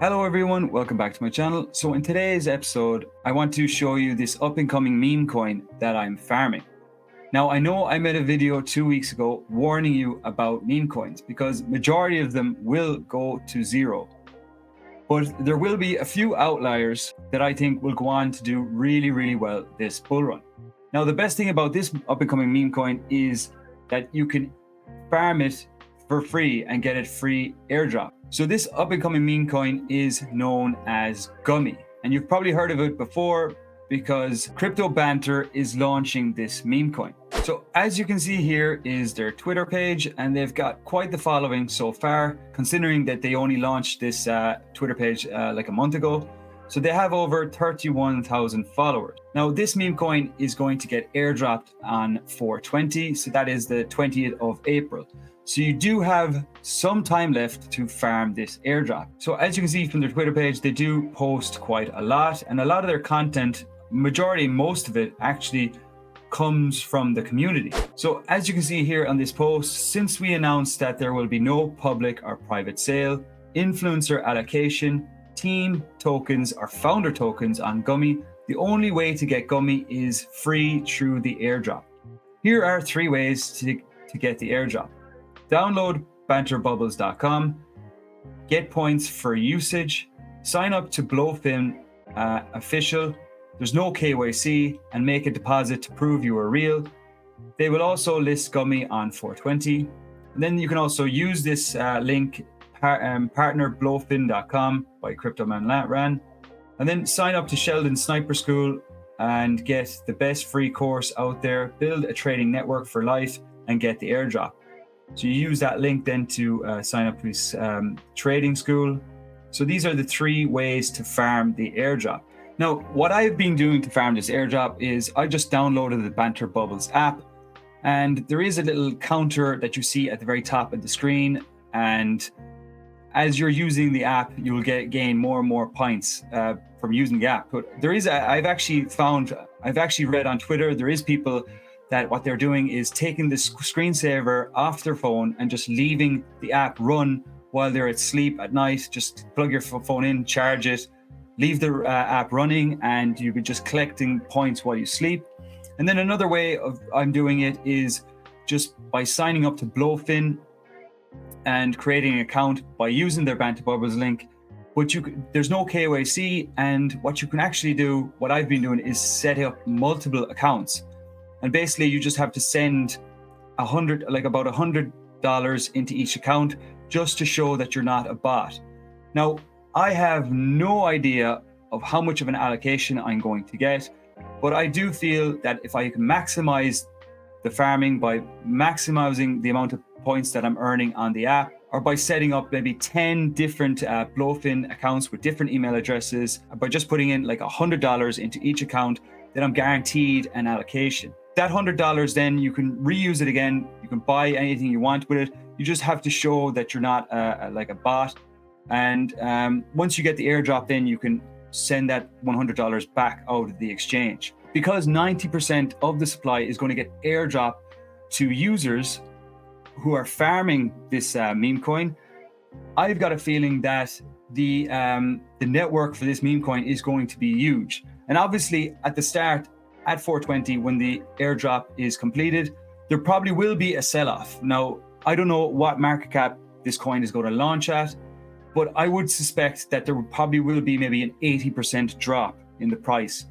Hello everyone, welcome back to my channel. So in today's episode, I want to show you this up and coming meme coin that I'm farming. Now I know I made a video 2 weeks ago warning you about meme coins because majority of them will go to zero. But there will be a few outliers that I think will go on to do really well this bull run. Now the best thing about this up and coming meme coin is that you can farm it for free and get it free airdrop. So this up and coming meme coin is known as GUMMY, and you've probably heard of it before because Crypto Banter is launching this meme coin. So as you can see here is their Twitter page, and they've got quite the following so far, considering that they only launched this Twitter page like a month ago. So they have over 31,000 followers. Now this meme coin is going to get airdropped on 4/20, so that is the 20th of April. So you do have some time left to farm this airdrop. So as you can see from their Twitter page, they do post quite a lot, and a lot of their content, most of it actually comes from the community. So as you can see here on this post, since we announced that there will be no public or private sale, influencer allocation, team tokens or founder tokens on GUMMY, the only way to get GUMMY is free through the airdrop. Here are 3 ways to get the airdrop. Download banterbubbles.com, get points for usage, sign up to Blowfin official, there's no KYC, and make a deposit to prove you are real. They will also list GUMMY on 4/20. And then you can also use this link, partnerblowfin.com by CryptoManRan, and then sign up to Sheldon Sniper School and get the best free course out there, build a trading network for life, and get the airdrop. So you use that link then to sign up to this trading school. So these are the 3 ways to farm the airdrop. Now, what I've been doing to farm this airdrop is I just downloaded the Banter Bubbles app, and there is a little counter that you see at the very top of the screen. And as you're using the app, you will gain more and more points from using the app. But I've actually read on Twitter, there is people that what they're doing is taking the screensaver off their phone and just leaving the app run while they're at sleep at night. Just plug your phone in, charge it, leave the app running, and you'll be just collecting points while you sleep. And then another way of I'm doing it is just by signing up to Blowfin and creating an account by using their Banter Bubbles link. But there's no KYC, and what you can actually do, what I've been doing, is set up multiple accounts. And basically you just have to send about $100 into each account just to show that you're not a bot. Now, I have no idea of how much of an allocation I'm going to get, but I do feel that if I can maximize the farming by maximizing the amount of points that I'm earning on the app, or by setting up maybe 10 different Blowfin accounts with different email addresses, by just putting in like $100 into each account, then I'm guaranteed an allocation. That $100, then you can reuse it again. You can buy anything you want with it. You just have to show that you're not like a bot. And once you get the airdrop, then you can send that $100 back out of the exchange. Because 90% of the supply is going to get airdrop to users who are farming this meme coin, I've got a feeling that the network for this meme coin is going to be huge. And obviously at the start, at 4/20, when the airdrop is completed, there probably will be a sell-off. Now, I don't know what market cap this coin is going to launch at, but I would suspect that there probably will be maybe an 80% drop in the price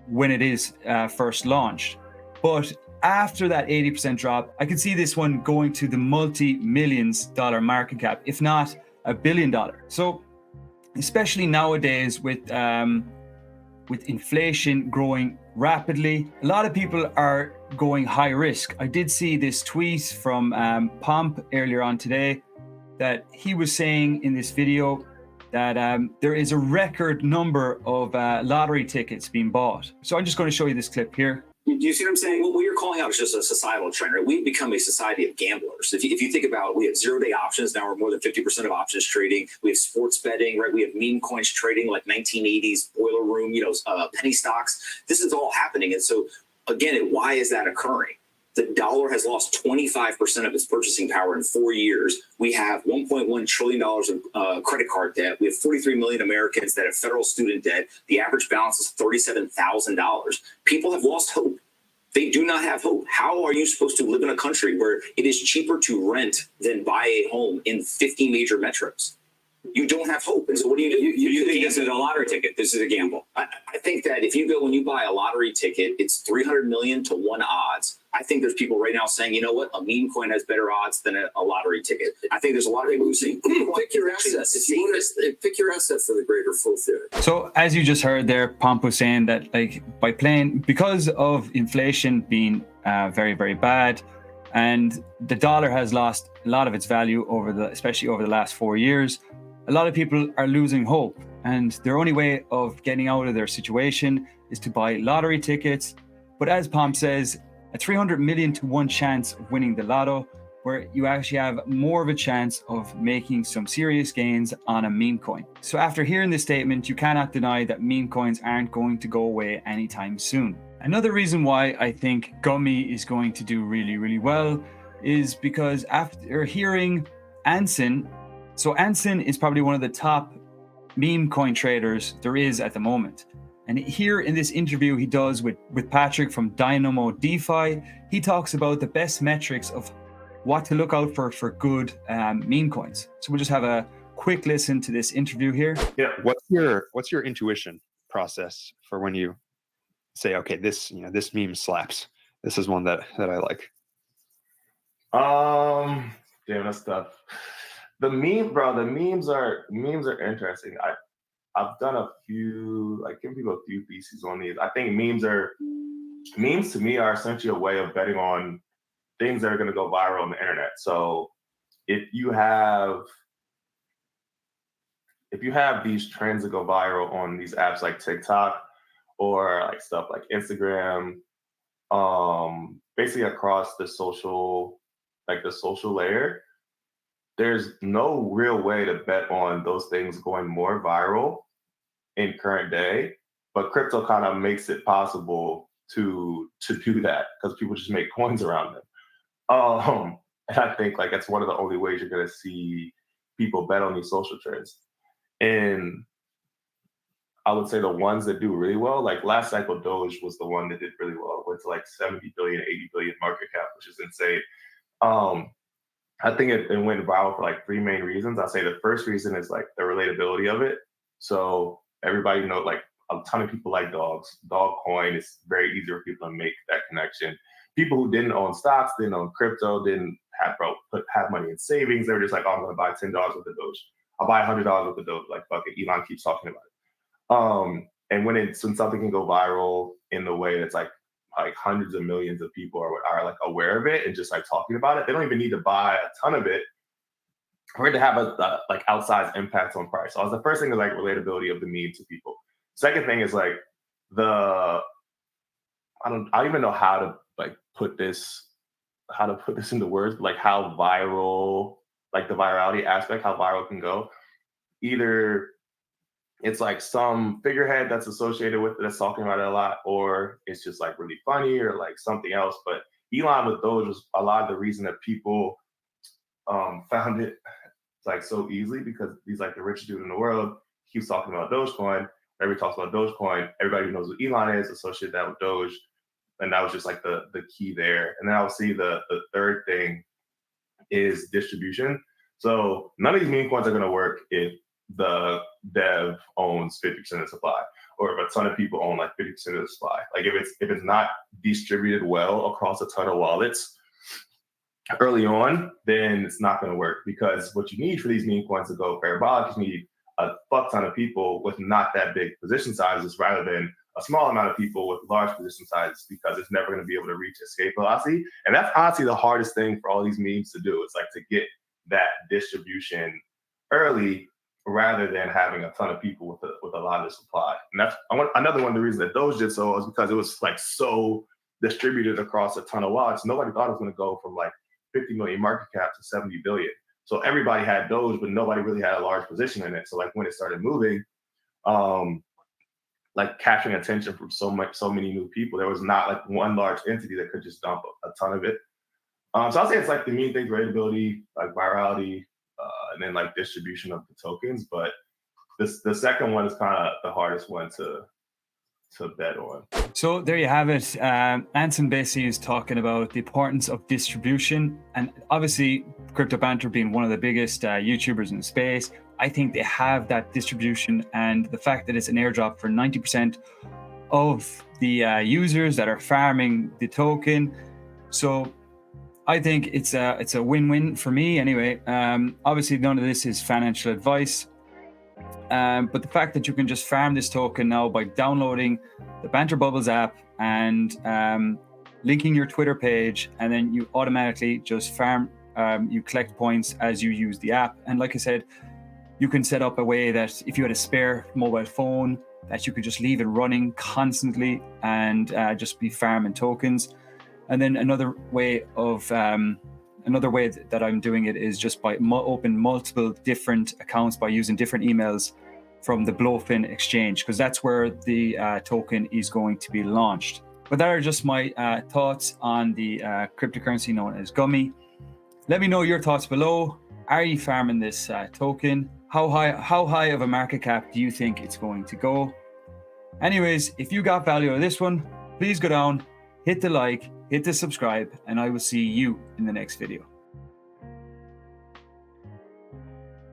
when it is first launched. But after that 80% drop, I can see this one going to the multi-millions dollar market cap, if not $1 billion. So especially nowadays with inflation growing rapidly, a lot of people are going high risk. I did see this tweet from Pomp earlier on today that he was saying in this video that there is a record number of lottery tickets being bought. So I'm just going to show you this clip here. Do you see what I'm saying? What you're calling out is just a societal trend, right? We've become a society of gamblers. If you think about it, we have 0-day options. Now we're more than 50% of options trading. We have sports betting, right? We have meme coins trading like 1980s boiler room, penny stocks. This is all happening. And so, again, why is that occurring? The dollar has lost 25% of its purchasing power in 4 years. We have $1.1 trillion of credit card debt. We have 43 million Americans that have federal student debt. The average balance is $37,000. People have lost hope. They do not have hope. How are you supposed to live in a country where it is cheaper to rent than buy a home in 50 major metros? You don't have hope. And so what do? You think this is a lottery ticket? This is a gamble. I think that if you go, when you buy a lottery ticket, it's 300 million to 1 odds. I think there's people right now saying, you know what, a meme coin has better odds than a lottery ticket. I think there's a lot of people who say, pick your assets. Pick your asset for the greater full theory. So as you just heard there, Pomp was saying that like by playing, because of inflation being very, very bad, and the dollar has lost a lot of its value especially over the last 4 years, a lot of people are losing hope, and their only way of getting out of their situation is to buy lottery tickets. But as Pomp says, a 300 million to 1 chance of winning the lotto, where you actually have more of a chance of making some serious gains on a meme coin. So after hearing this statement, you cannot deny that meme coins aren't going to go away anytime soon. Another reason why I think Gummy is going to do really, really well is because after hearing Anson, so Anson is probably one of the top meme coin traders there is at the moment. And here in this interview he does with Patrick from Dynamo DeFi, he talks about the best metrics of what to look out for good meme coins. So we'll just have a quick listen to this interview here. Yeah. What's your intuition process for when you say, okay, this meme slaps? This is one that I like. Damn, that's tough. The memes are interesting. I've done a few, like giving people a few pieces on these. I think memes to me are essentially a way of betting on things that are going to go viral on the internet. So if you have these trends that go viral on these apps like TikTok or like stuff like Instagram, basically across the social layer, there's no real way to bet on those things going more viral in current day, but crypto kind of makes it possible to do that because people just make coins around them. And I think like that's one of the only ways you're gonna see people bet on these social trends. And I would say the ones that do really well, like last cycle, Doge was the one that did really well. It went to like 70 billion, 80 billion market cap, which is insane. I think it went viral for like 3 main reasons. I'd say the first reason is like the relatability of it. So everybody knows, like a ton of people like dogs. Dog coin is very easy for people to make that connection. People who didn't own stocks, didn't own crypto, didn't have money in savings. They were just like, oh, I'm gonna buy $10 worth of Doge. I'll buy $100 worth of Doge. Like fuck it, Elon keeps talking about it. And when something can go viral in the way that's like hundreds of millions of people are like aware of it and just like talking about it, they don't even need to buy a ton of it for it to have a like outsized impact on price. So the first thing is like relatability of the meme to people. Second thing is like I don't even know how to like put this into words, but like how viral, like the virality aspect, how viral it can go. Either it's like some figurehead that's associated with it that's talking about it a lot, or it's just like really funny or like something else. But Elon with Doge was a lot of the reason that people found it like so easily, because he's like the richest dude in the world. He keeps talking about Dogecoin. Everybody talks about Dogecoin. Everybody who knows what Elon is associated that with Doge. And that was just like the key there. And then I'll see the third thing is distribution. So none of these meme coins are going to work if the dev owns 50% of the supply, or if a ton of people own like 50% of the supply. Like if it's not distributed well across a ton of wallets early on, then it's not going to work, because what you need for these meme coins to go parabolic, you need a fuck ton of people with not that big position sizes rather than a small amount of people with large position sizes, because it's never going to be able to reach escape velocity. And that's honestly the hardest thing for all these memes to do. It's like to get that distribution early rather than having a ton of people with a lot of supply. And that's another one of the reasons that Doge did so was because it was like so distributed across a ton of wallets. Nobody thought it was going to go from like 50 million market cap to 70 billion. So everybody had Doge, but nobody really had a large position in it. So like when it started moving, like capturing attention from so many new people. There was not like one large entity that could just dump a ton of it. So I'll say it's like the main things, readability, like virality, and then like distribution of the tokens. But the second one is kind of the hardest one to bet on. So there you have it. Anson basically is talking about the importance of distribution, and obviously Crypto Banter being one of the biggest YouTubers in the space, I think they have that distribution, and the fact that it's an airdrop for 90% of the users that are farming the token. So I think it's a win-win for me anyway. Obviously none of this is financial advice. But the fact that you can just farm this token now by downloading the Banter Bubbles app and linking your Twitter page, and then you automatically just farm, you collect points as you use the app. And like I said, you can set up a way that if you had a spare mobile phone, that you could just leave it running constantly and just be farming tokens. And then another way that I'm doing it is just by open multiple different accounts by using different emails from the Blowfin exchange, because that's where the token is going to be launched. But that are just my thoughts on the cryptocurrency known as Gummy. Let me know your thoughts below. Are you farming this token? How high of a market cap do you think it's going to go? Anyways, if you got value out of this one, please go down, hit the like, hit the subscribe, and I will see you in the next video.